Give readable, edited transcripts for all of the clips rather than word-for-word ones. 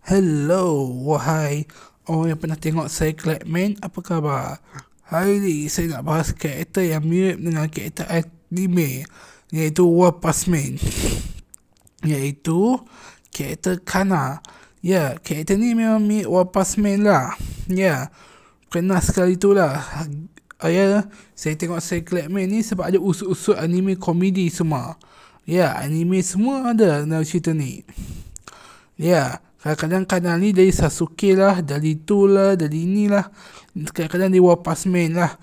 Hello, wahai orang yang pernah tengok saya Clapman, apa khabar? Hari ni saya nak bahas karakter yang mirip dengan karakter anime, iaitu One Punch Man, iaitu karakter Kana. Ya, karakter ni memang mirip One Punch Man lah. Ya, kena sekali tu lah. Ya, saya tengok saya Clapman ni sebab ada unsur-unsur anime komedi semua. Ya, anime semua ada dalam cerita ni. Ya, kadang-kadang Kana ni dari Sasuke lah, dari tu lah, dari inilah. Kadang-kadang dia One Punch Man lah.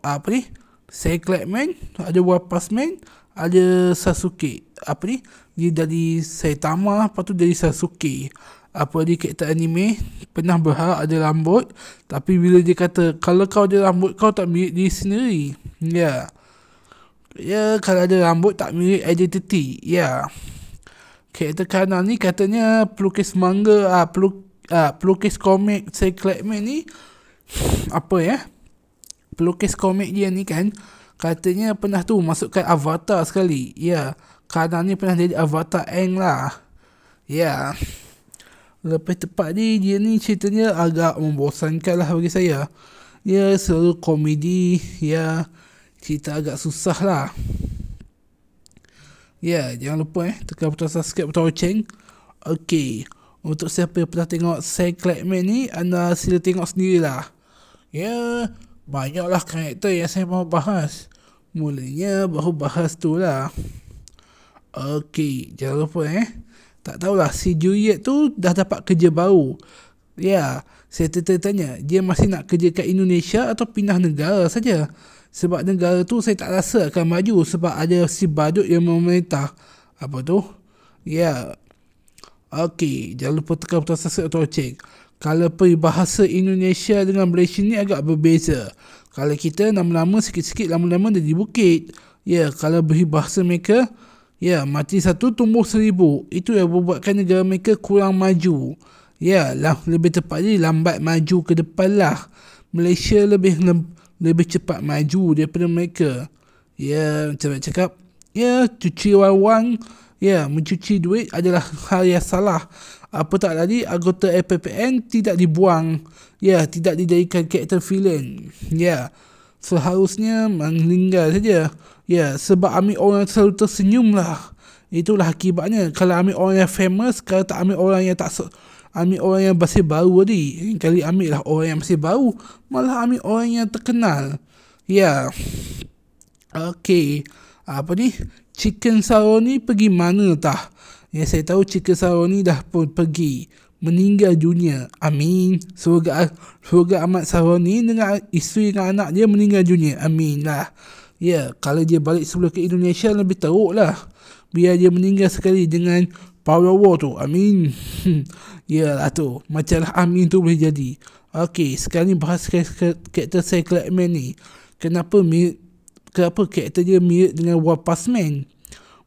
Apa ni? Saya Clapman, ada One Punch Man, ada Sasuke. Apa ni? Dia dari Saitama, lepas tu dari Sasuke. Apa dia karakter anime, pernah berharap ada rambut, tapi bila dia kata, kalau kau ada rambut, kau tak mirip diri sendiri. Ya. Ya, kalau ada rambut, tak mirip identity. Ya. Karakter Kana ni katanya pelukis manga, pelukis komik saya Clapman ni, apa ya, pelukis komik dia ni kan, katanya pernah tu masukkan avatar sekali. Ya, Kana ni pernah jadi avatar Aang lah. Ya, lebih tepat ni, dia ni ceritanya agak membosankan lah bagi saya. Ya, selalu komedi. Ya, cerita agak susah lah. Ya, jangan lupa tekan butang subscribe atau loceng. Okey, untuk siapa yang pernah tengok saya Clapman ni, anda sila tengok sendirilah. Ya, banyaklah karakter yang saya mahu bahas. Mulanya baru bahas tu lah. Okey, jangan lupa tak tahulah si Juliet tu dah dapat kerja baru. Ya, saya tertanya, dia masih nak kerja kat Indonesia atau pindah negara saja? Sebab negara tu saya tak rasa akan maju sebab ada si badut yang memerintah. Apa tu? Ya. Okey, jangan lupa tekan butang subscribe atau loceng. Kalau peribahasa Indonesia dengan Malaysia ni agak berbeza. Kalau kita lama-lama sikit-sikit lama-lama jadi bukit. Ya, kalau peribahasa mereka, ya, mati satu tumbuh seribu. Itu yang membuatkan negara mereka kurang maju. Ya, lebih tepatnya lambat maju ke depan lah. Malaysia lebih cepat maju daripada mereka. Ya, macam nak cakap, ya, cuci wang, ya, mencuci duit adalah hal yang salah. Apa tak tadi, anggota LPPN tidak dibuang. Ya, tidak dijadikan karakter villain. Ya, seharusnya meninggal saja. Ya, sebab ambil orang selalu tersenyum lah. Itulah akibatnya. Kalau ambil orang yang famous, kalau tak ambil orang yang tak ambil orang yang masih baru tadi. Kali ambil lah orang yang masih baru, malah ambil orang yang terkenal. Ya. Okey, apa ni, Chicken Saroni pergi mana tah? Ya, saya tahu Chicken Saroni dah pun pergi, meninggal dunia. Amin. Semoga Ahmad Saroni dengan isteri dan anak dia meninggal dunia. Amin lah. Ya, kalau dia balik sebelum ke Indonesia lebih teruk lah. Biar dia meninggal sekali dengan Power War tu. Amin. Ya lah tu. Macamlah amin tu boleh jadi. Okey, sekarang ni bahas karakter saya Clapman ni. Kenapa karakter dia mirip dengan One Punch Man?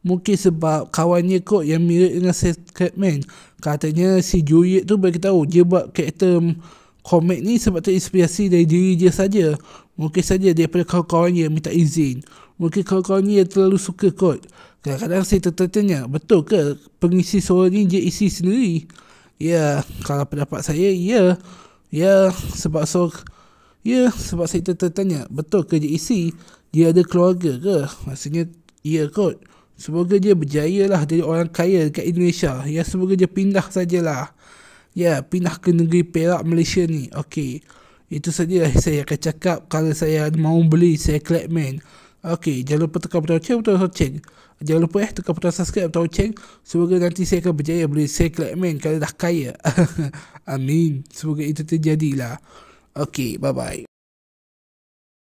Mungkin sebab kawannya kot yang mirip dengan saya Clapman. Katanya si Juliet tu bagi tahu dia buat karakter komik ni sebab terinspirasi dari diri dia saja. Mungkin saja daripada kawan-kawannya minta izin. Mungkin kawan-kawannya terlalu suka kot. Kadang-kadang saya tertanya, betul ke pengisi suara ni dia isi sendiri? Ya, kalau pendapat saya, ya. Ya, sebab saya tertanya, betul ke dia isi? Dia ada keluarga ke? Maksudnya, ya kot. Semoga dia berjaya lah jadi orang kaya dekat Indonesia. Ya, semoga dia pindah sajalah. Ya, pindah ke negeri Perak Malaysia ni. Okey, itu saja saya akan cakap kalau saya mau beli saya Clapman. Okey, jangan lupa tekan butang loceng. Jangan lupa tekan butang subscribe atau loceng. Semoga nanti saya akan berjaya beli saya Clapman kalau dah kaya. Amin. Semoga itu terjadilah. Okey, bye-bye.